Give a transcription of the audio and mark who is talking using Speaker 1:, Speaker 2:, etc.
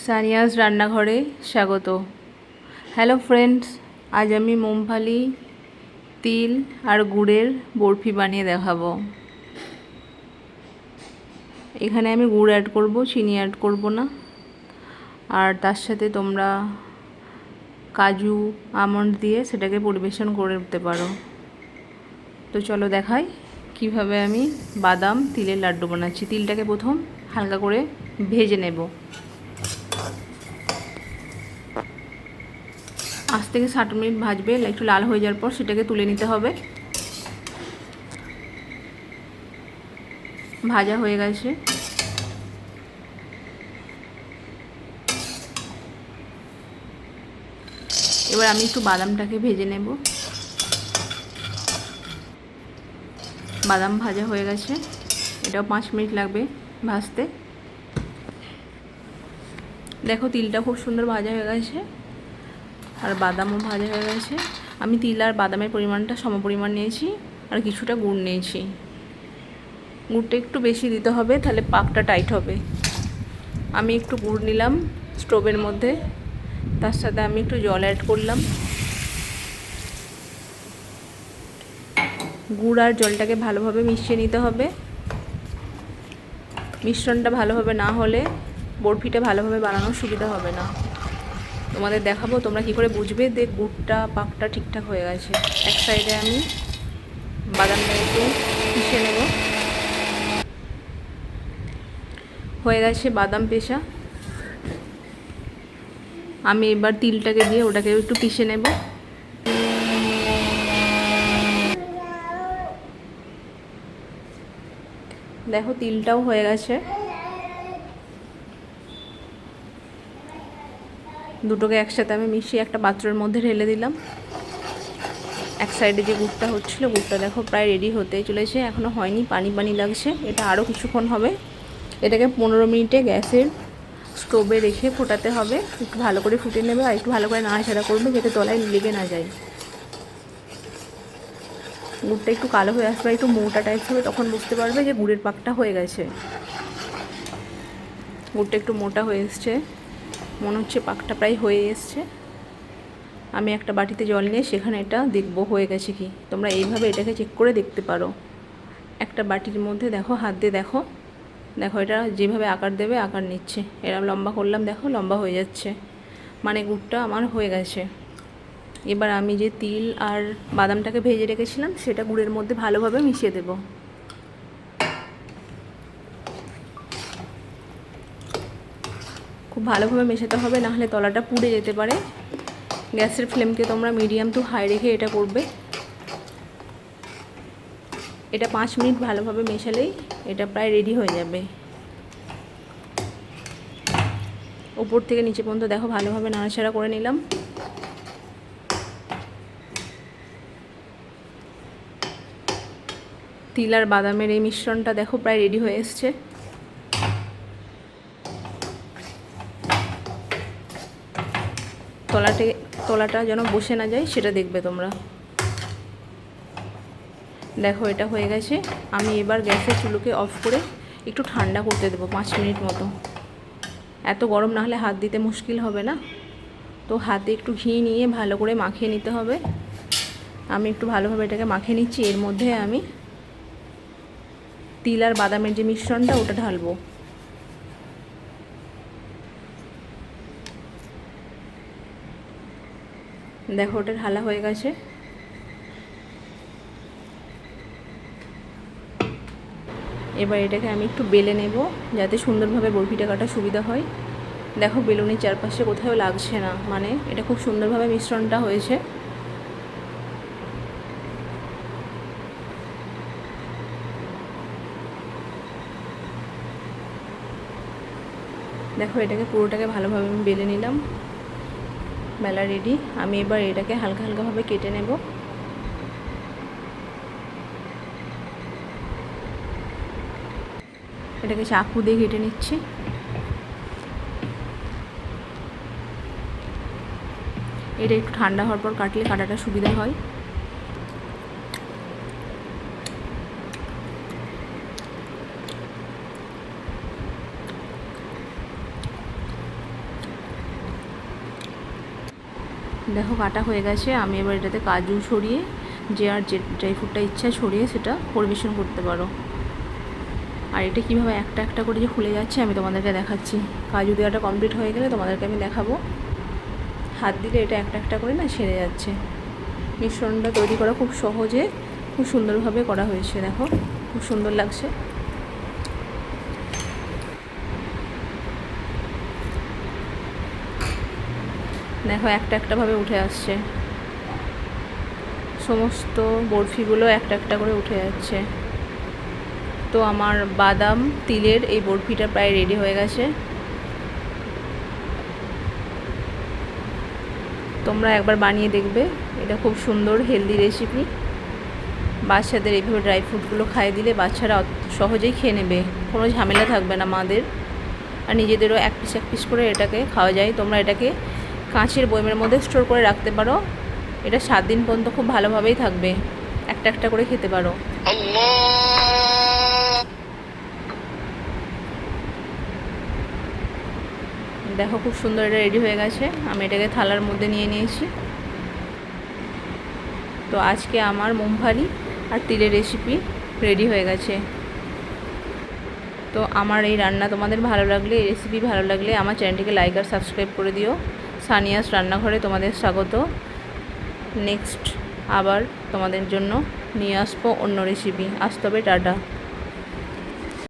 Speaker 1: সানিয়াস রান্নাঘরে স্বাগত। Hello friends, আজ আমি মুংফলি, তিল আর গুড়ের বরফি বানিয়ে দেখাবো। এখানে আমি গুড় অ্যাড করব, চিনি অ্যাড করব না। আর তার সাথে তোমরা কাজু আমন্ড দিয়ে সেটাকে পরিবেশন করে উঠতে পারো। তো চলো দেখাই কিভাবে আমি বাদাম তিলের লাড্ডু বানাচ্ছি। তিলটাকে প্রথম হালকা করে ভেজে নেব। 5 থেকে 7 মিনিট ভাজবে। একটু লাল হয়ে যাওয়ার পর সেটাকে তুলে নিতে হবে। ভাজা হয়ে গেছে। এবার আমি একটু বাদামটাকে ভেজে নেব। বাদাম ভাজা হয়ে গেছে, এটাও 5 মিনিট লাগবে ভাজতে। দেখো তিলটা খুব সুন্দর ভাজা হয়ে গেছে আর বাদামও ভাজা হয়ে গেছে। আমি তিল আর বাদামের পরিমাণটা সমপরিমাণ নিয়েছি আর কিছুটা গুড় নিয়েছি। গুড়টা একটু বেশি দিতে হবে, তাহলে পাকটা টাইট হবে। আমি একটু গুড় নিলাম স্টোভের মধ্যে, তার সাথে আমি একটু জল অ্যাড করলাম। গুড় আর জলটাকে ভালোভাবে মিশিয়ে নিতে হবে। মিশ্রণটা ভালোভাবে না হলে বরফিটা ভালোভাবে বানানোর সুবিধা হবে না। তোমাদের দেখাবো তোমরা কী করে বুঝবে যে গুড়টা পাকটা ঠিকঠাক হয়ে গেছে। এক সাইডে আমি বাদামটা একটু পিষে নেব। হয়ে গেছে বাদাম পেষা। আমি এবার তিলটাকে দিয়ে ওটাকে একটু পিষে নেব। দেখো তিলটাও হয়ে গেছে। দুটোকে একসাথে আমি মিশিয়ে একটা পাত্রের মধ্যে ঢেলে দিলাম। এক সাইডে যে গুড়টা হচ্ছিলো, গুড়টা দেখো প্রায় রেডি হতে চলেছে, এখনও হয়নি, পানি পানি লাগছে। এটা আরও কিছুক্ষণ হবে। এটাকে 15 মিনিটে গ্যাসের স্টোভে রেখে ফোটাতে হবে। একটু ভালো করে ফুটে নেবে আর একটু ভালো করে নাড়াচাড়া করবে যাতে তলায় লেগে না যায়। গুড়টা একটু কালো হয়ে আসবে, একটু মোটা টাইপ হবে, তখন বুঝতে পারবে যে গুড়ের পাকটা হয়ে গেছে। গুড়টা একটু মোটা হয়ে এসছে, মনে হচ্ছে পাকটা প্রায় হয়ে এসছে। আমি একটা বাটিতে জল নিয়ে সেখানে এটা দেখবো হয়ে গেছে কি। তোমরা এইভাবে এটাকে চেক করে দেখতে পারো। একটা বাটির মধ্যে দেখো, হাত দিয়ে দেখো, দেখো এটা যেভাবে আকার দেবে আকার নিচ্ছে। এরকম লম্বা করলাম, দেখো লম্বা হয়ে যাচ্ছে, মানে গুড়টা আমার হয়ে গেছে। এবার আমি যে তিল আর বাদামটাকে ভেজে রেখেছিলাম সেটা গুড়ের মধ্যে ভালোভাবে মিশিয়ে দেব। খুব ভালোভাবে মেশাতে হবে, নাহলে তলাটা পুড়ে যেতে পারে। গ্যাসের ফ্লেমকে তোমরা মিডিয়াম টু হাই রেখে এটা করবে। এটা 5 মিনিট ভালোভাবে মেশালেই এটা প্রায় রেডি হয়ে যাবে। উপর থেকে নিচে পর্যন্ত দেখো ভালোভাবে নাড়াচাড়া করে নিলাম। তিল আর বাদামের এই মিশ্রণটা দেখো প্রায় রেডি হয়ে এসছে। তলাটা যেন বসে না যায় সেটা দেখবে তোমরা। দেখো এটা হয়ে গেছে। আমি এবার গ্যাসের চুলোকে অফ করে একটু ঠান্ডা করতে দেবো 5 মিনিট মতো। এত গরম না হলে হাত দিতে মুশকিল হবে না, তো হাতে একটু ঘি নিয়ে ভালো করে মাখিয়ে নিতে হবে। আমি একটু ভালোভাবে এটাকে মাখিয়ে নিচ্ছি। এর মধ্যে আমি তিল আর বাদামের যে মিশ্রণটা ওটা ঢালবো। দেখো ওটা ঢালা হয়ে গেছে। এবার এটাকে আমি একটু বেলে নেব যাতে সুন্দরভাবে বরফিটা কাটা সুবিধা হয়। দেখো বেলুনের চারপাশে কোথাও লাগছে না, মানে এটা খুব সুন্দরভাবে মিশ্রণটা হয়েছে। দেখো এটাকে পুরোটাকে ভালোভাবে আমি বেলে নিলাম। বেলা রেডি। আমি এবার এটাকে হালকা হালকাভাবে কেটে নেব। এটাকে চাকু দিয়ে কেটে নিচ্ছি। এটা একটু ঠান্ডা হওয়ার পর কাটলে কাটাটা সুবিধা হয়। দেখো কাটা হয়ে গেছে। আমি এবার এটাতে কাজু ছড়িয়ে, যে আর যে ড্রাই ফ্রুটটা ইচ্ছা ছড়িয়ে সেটা পরিবেশন করতে পারো। আর এটা কীভাবে একটা একটা করে যে খুলে যাচ্ছে আমি তোমাদেরকে দেখাচ্ছি। কাজু দেওয়াটা কমপ্লিট হয়ে গেলে তোমাদেরকে আমি দেখাবো। হাত দিলে এটা একটা একটা করে না ছেড়ে যাচ্ছে। মিশ্রণটা তৈরি করা খুব সহজে, খুব সুন্দরভাবে করা হয়েছে। দেখো খুব সুন্দর লাগছে। দেখো একটা একটাভাবে উঠে আসছে, সমস্ত বরফিগুলো একটা একটা করে উঠে যাচ্ছে। তো আমার বাদাম তিলের এই বরফিটা প্রায় রেডি হয়ে গেছে। তোমরা একবার বানিয়ে দেখবে, এটা খুব সুন্দর হেলদি রেসিপি। বাচ্চাদের এইভাবে ড্রাই ফ্রুটগুলো খাইয়ে দিলে বাচ্চারা সহজেই খেয়ে নেবে, কোনো ঝামেলা থাকবে না মাদের। আর নিজেদেরও এক পিস করে এটাকে খাওয়া যায়। তোমরা এটাকে কাঁচের বয়মের মধ্যে স্টোর করে রাখতে পারো। এটা 7 দিন পর্যন্ত খুব ভালোভাবেই থাকবে। একটা একটা করে খেতে পারো। দেখো খুব সুন্দর এটা রেডি হয়ে গেছে। আমি এটাকে থালার মধ্যে নিয়ে নিয়েছি। তো আজকে আমার মুংফালি আর তিলের রেসিপি রেডি হয়ে গেছে। তো আমার এই রান্না তোমাদের ভালো লাগলে, এই রেসিপি ভালো লাগলে আমার চ্যানেলটিকে লাইক আর সাবস্ক্রাইব করে দিও। সানিয়াস রান্নাঘরে তোমাদের স্বাগত। নেক্সট আবার তোমাদের জন্য নিয়ে আসবো অন্য রেসিপি। আসতে হবে, টাটা।